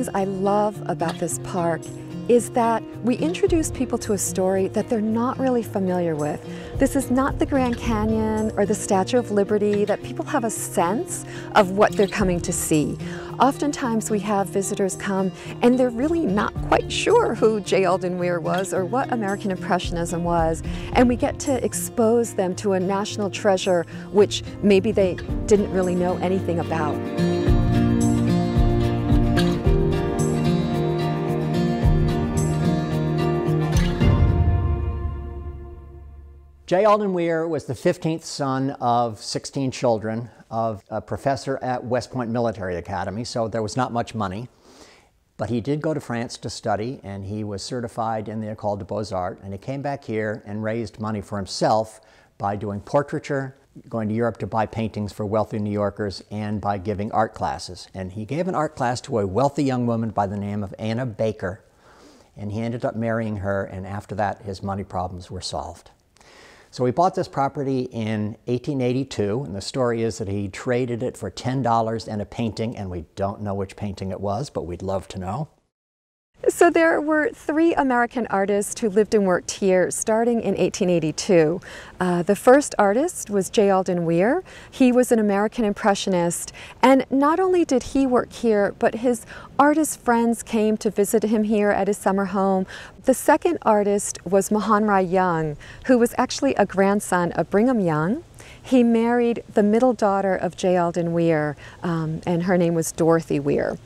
things I love about this park is that we introduce people to a story that they're not really familiar with. This is not the Grand Canyon or the Statue of Liberty that people have a sense of what they're coming to see. Oftentimes we have visitors come and they're really not quite sure who J. Alden Weir was or what American Impressionism was, and we get to expose them to a national treasure which maybe they didn't really know anything about. J. Alden Weir was the 15th son of 16 children of a professor at West Point Military Academy, so there was not much money. But he did go to France to study, and he was certified in the École des Beaux-Arts, and he came back here and raised money for himself by doing portraiture, going to Europe to buy paintings for wealthy New Yorkers, and by giving art classes. And he gave an art class to a wealthy young woman by the name of Anna Baker, and he ended up marrying her, and after that his money problems were solved. So he bought this property in 1882, and the story is that he traded it for $10 and a painting, and we don't know which painting it was, but we'd love to know. So there were 3 American artists who lived and worked here starting in 1882. The first artist was J. Alden Weir. He was an American Impressionist, and not only did he work here, but his artist friends came to visit him here at his summer home. The second artist was Mahan Young, who was actually a grandson of Brigham Young. He married the middle daughter of J. Alden Weir, and her name was Dorothy Weir.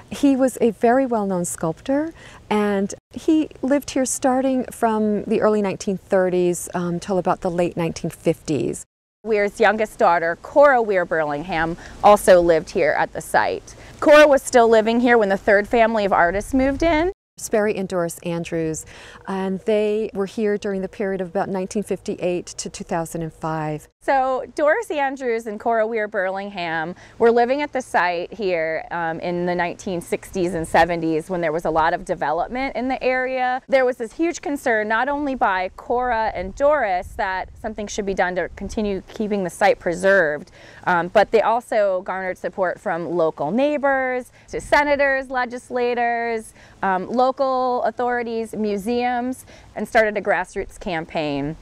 He was a very well-known sculptor, and he lived here starting from the early 1930s till about the late 1950s. Weir's youngest daughter, Cora Weir Burlingham, also lived here at the site. Cora was still living here when the third family of artists moved in. Sperry and Doris Andrews, and they were here during the period of about 1958 to 2005. So Doris Andrews and Cora Weir Burlingham were living at the site here in the 1960s and 70s when there was a lot of development in the area. There was this huge concern not only by Cora and Doris that something should be done to continue keeping the site preserved, but they also garnered support from local neighbors, to senators, legislators, local authorities, museums, and started a grassroots campaign.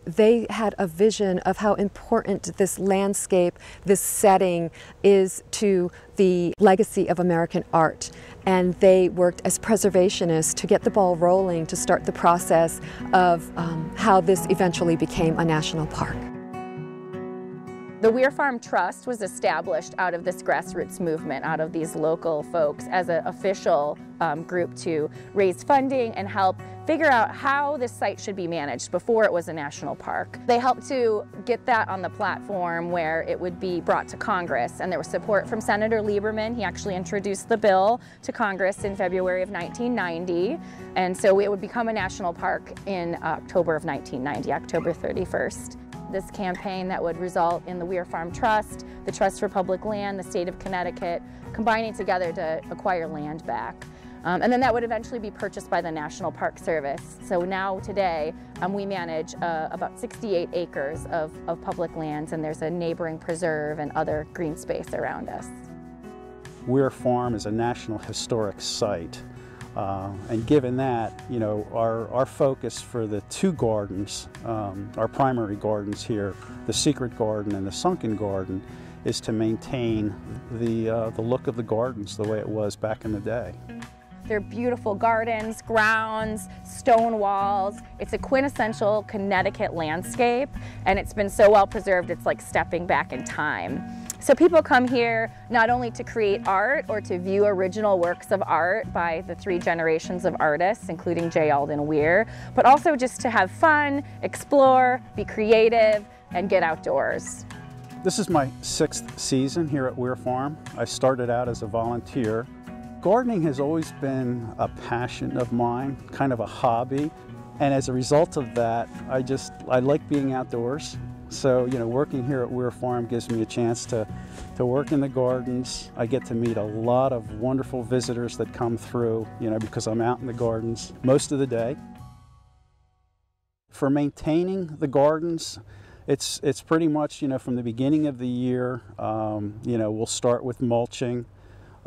They had a vision of how important this landscape, this setting is to the legacy of American art. And they worked as preservationists to get the ball rolling to start the process of how this eventually became a national park. The Weir Farm Trust was established out of this grassroots movement, out of these local folks as an official group to raise funding and help figure out how this site should be managed before it was a national park. They helped to get that on the platform where it would be brought to Congress, and there was support from Senator Lieberman. He actually introduced the bill to Congress in February of 1990, and so it would become a national park in October of 1990, October 31st. This campaign that would result in the Weir Farm Trust, the Trust for Public Land, the state of Connecticut, combining together to acquire land back. And then that would eventually be purchased by the National Park Service. So now today we manage about 68 acres of public lands, and there's a neighboring preserve and other green space around us. Weir Farm is a National Historic Site. And given that, you know, our focus for the 2 gardens, our primary gardens here, the Secret Garden and the Sunken Garden, is to maintain the look of the gardens the way it was back in the day. They're beautiful gardens, grounds, stone walls. It's a quintessential Connecticut landscape, and it's been so well preserved it's like stepping back in time. So people come here not only to create art or to view original works of art by the 3 generations of artists, including J. Alden Weir, but also just to have fun, explore, be creative, and get outdoors. This is my 6th season here at Weir Farm. I started out as a volunteer. Gardening has always been a passion of mine, kind of a hobby, and as a result of that, I like being outdoors. So, you know, working here at Weir Farm gives me a chance to work in the gardens. I get to meet a lot of wonderful visitors that come through, you know, because I'm out in the gardens most of the day. For maintaining the gardens, it's pretty much, you know, from the beginning of the year, you know, we'll start with mulching.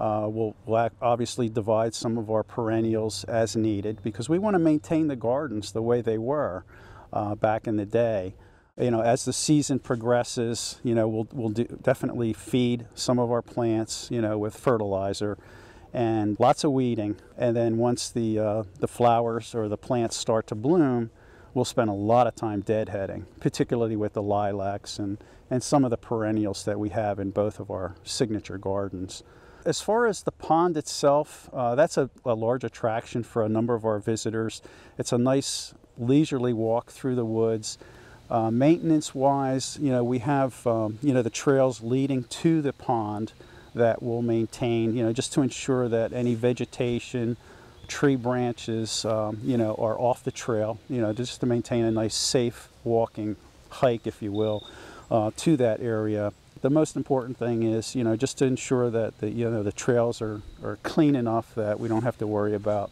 We'll obviously divide some of our perennials as needed because we want to maintain the gardens the way they were back in the day. As the season progresses, we'll definitely feed some of our plants, with fertilizer and lots of weeding. And then once the flowers or the plants start to bloom, we'll spend a lot of time deadheading, particularly with the lilacs and some of the perennials that we have in both of our signature gardens. As far as the pond itself, that's a large attraction for a number of our visitors. It's a nice leisurely walk through the woods. Maintenance-wise, we have the trails leading to the pond that we'll maintain, just to ensure that any vegetation, tree branches, are off the trail, just to maintain a nice safe walking hike, if you will, to that area. The most important thing is, just to ensure that the trails are clean enough that we don't have to worry about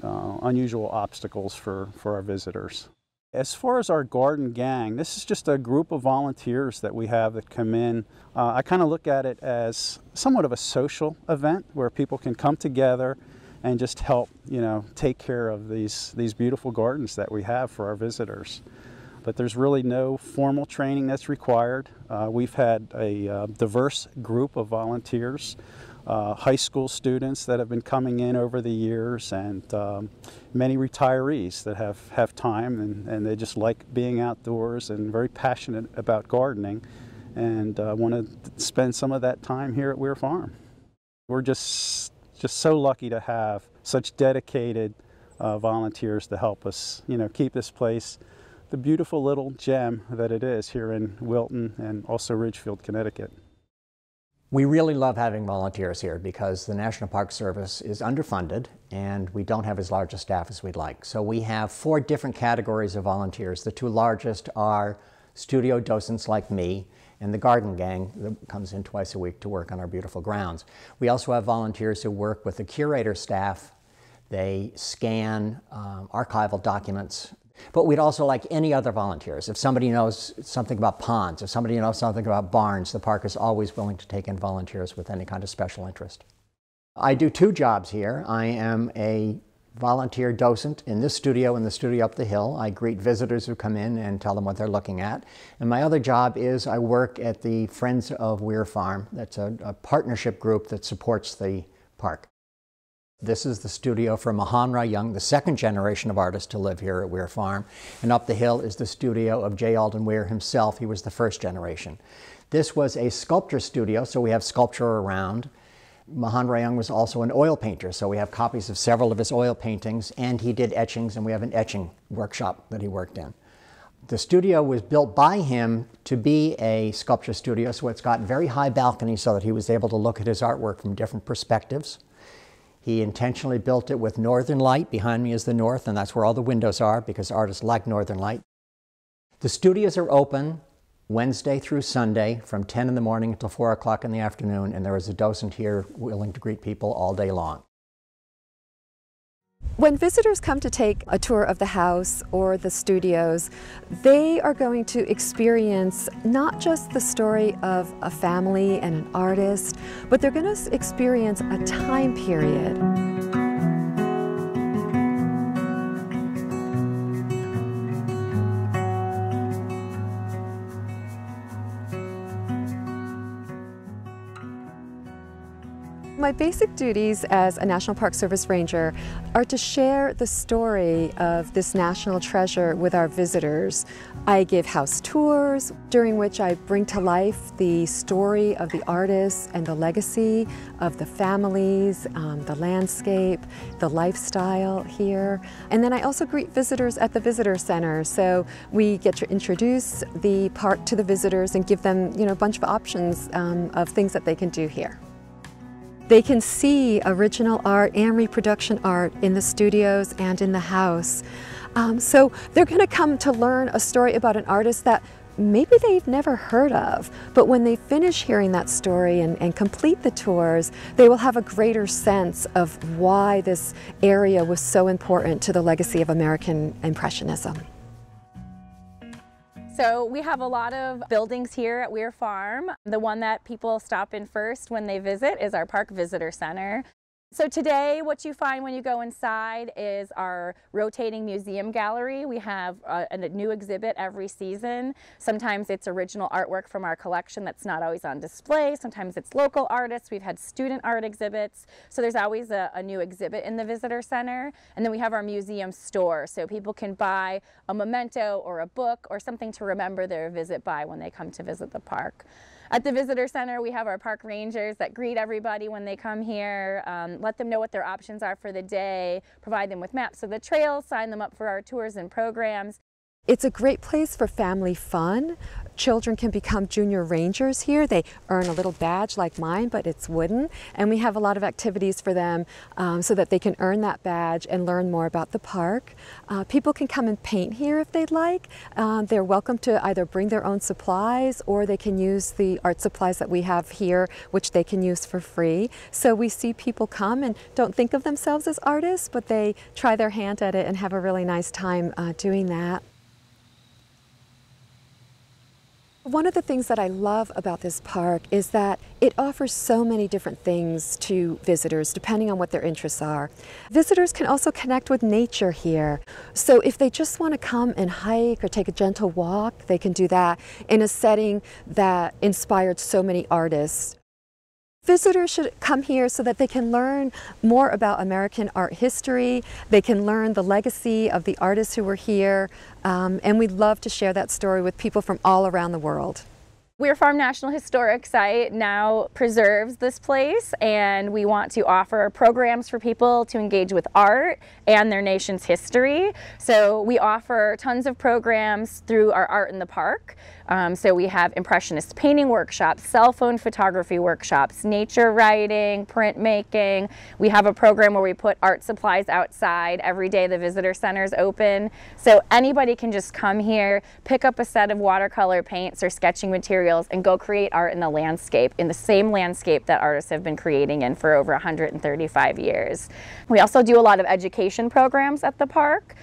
unusual obstacles for our visitors. As far as our garden gang, this is just a group of volunteers that we have that come in. I kind of look at it as somewhat of a social event where people can come together and just help, take care of these beautiful gardens that we have for our visitors. But there's really no formal training that's required. We've had a diverse group of volunteers, high school students that have been coming in over the years, and many retirees that have time and they just like being outdoors and very passionate about gardening and want to spend some of that time here at Weir Farm. We're just so lucky to have such dedicated volunteers to help us, keep this place the beautiful little gem that it is here in Wilton and also Ridgefield, Connecticut. We really love having volunteers here because the National Park Service is underfunded and we don't have as large a staff as we'd like. So we have 4 different categories of volunteers. The 2 largest are studio docents like me and the garden gang that comes in twice a week to work on our beautiful grounds. We also have volunteers who work with the curator staff. They scan archival documents. But we'd also like any other volunteers. If somebody knows something about ponds, if somebody knows something about barns, the park is always willing to take in volunteers with any kind of special interest. I do 2 jobs here. I am a volunteer docent in this studio and the studio up the hill. I greet visitors who come in and tell them what they're looking at. And my other job is I work at the Friends of Weir Farm. That's a partnership group that supports the park. This is the studio for Mahan Young, the 2nd generation of artists to live here at Weir Farm. And up the hill is the studio of J. Alden Weir himself. He was the 1st generation. This was a sculpture studio, so we have sculpture around. Mahan Young was also an oil painter, so we have copies of several of his oil paintings, and he did etchings, and we have an etching workshop that he worked in. The studio was built by him to be a sculpture studio, so it's got very high balconies so that he was able to look at his artwork from different perspectives. He intentionally built it with northern light. Behind me is the north, and that's where all the windows are because artists like northern light. The studios are open Wednesday through Sunday from 10 in the morning until 4 o'clock in the afternoon, and there is a docent here willing to greet people all day long. When visitors come to take a tour of the house or the studios, they are going to experience not just the story of a family and an artist, but they're going to experience a time period. My basic duties as a National Park Service Ranger are to share the story of this national treasure with our visitors. I give house tours during which I bring to life the story of the artists and the legacy of the families, the landscape, the lifestyle here. And then I also greet visitors at the visitor center. So we get to introduce the park to the visitors and give them, a bunch of options of things that they can do here. They can see original art and reproduction art in the studios and in the house. So they're going to come to learn a story about an artist that maybe they've never heard of, but when they finish hearing that story and complete the tours, they will have a greater sense of why this area was so important to the legacy of American Impressionism. So we have a lot of buildings here at Weir Farm. The one that people stop in first when they visit is our Park Visitor Center. So today what you find when you go inside is our rotating museum gallery. We have a new exhibit every season. Sometimes it's original artwork from our collection that's not always on display. Sometimes it's local artists. We've had student art exhibits. So there's always a new exhibit in the visitor center. And then we have our museum store, so people can buy a memento or a book or something to remember their visit by when they come to visit the park. At the visitor center, we have our park rangers that greet everybody when they come here, let them know what their options are for the day, provide them with maps of the trails, sign them up for our tours and programs. It's a great place for family fun. Children can become junior rangers here. They earn a little badge like mine, but it's wooden. And we have a lot of activities for them so that they can earn that badge and learn more about the park. People can come and paint here if they'd like. They're welcome to either bring their own supplies or they can use the art supplies that we have here, which they can use for free. So we see people come and don't think of themselves as artists, but they try their hand at it and have a really nice time doing that. One of the things that I love about this park is that it offers so many different things to visitors depending on what their interests are. Visitors can also connect with nature here. So if they just want to come and hike or take a gentle walk, they can do that in a setting that inspired so many artists. Visitors should come here so that they can learn more about American art history. They can learn the legacy of the artists who were here, and we'd love to share that story with people from all around the world. Weir Farm National Historic Site now preserves this place, and we want to offer programs for people to engage with art and their nation's history. So we offer tons of programs through our Art in the Park. So we have impressionist painting workshops, cell phone photography workshops, nature writing, printmaking. We have a program where we put art supplies outside every day the visitor center is open. So anybody can just come here, pick up a set of watercolor paints or sketching materials and go create art in the landscape, in the same landscape that artists have been creating in for over 135 years. We also do a lot of education programs at the park.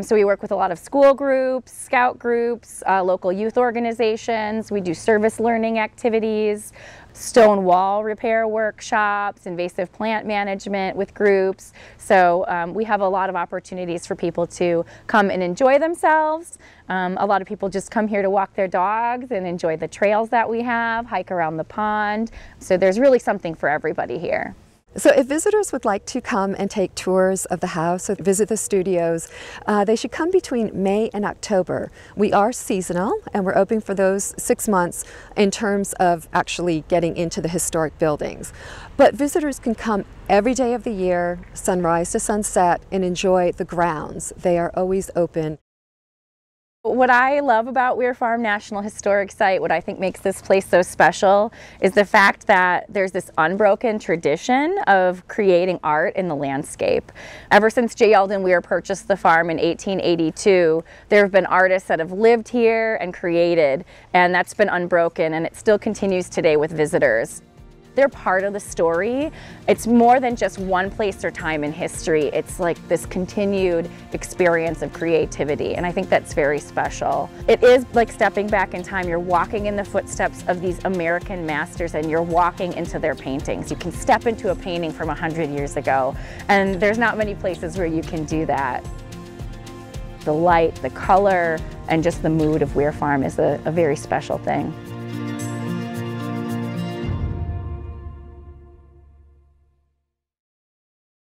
So we work with a lot of school groups, scout groups, local youth organizations. We do service learning activities, stone wall repair workshops, invasive plant management with groups. So we have a lot of opportunities for people to come and enjoy themselves. A lot of people just come here to walk their dogs and enjoy the trails that we have, hike around the pond. So there's really something for everybody here. So if visitors would like to come and take tours of the house or visit the studios, they should come between May and October. We are seasonal and we're open for those 6 months in terms of actually getting into the historic buildings. But visitors can come every day of the year, sunrise to sunset, and enjoy the grounds. They are always open. What I love about Weir Farm National Historic Site, what I think makes this place so special, is the fact that there's this unbroken tradition of creating art in the landscape. Ever since J. Alden Weir purchased the farm in 1882, there have been artists that have lived here and created, and that's been unbroken, and it still continues today with visitors. They're part of the story. It's more than just one place or time in history. It's like this continued experience of creativity, and I think that's very special. It is like stepping back in time. You're walking in the footsteps of these American masters and you're walking into their paintings. You can step into a painting from 100 years ago, and there's not many places where you can do that. The light, the color, and just the mood of Weir Farm is a very special thing.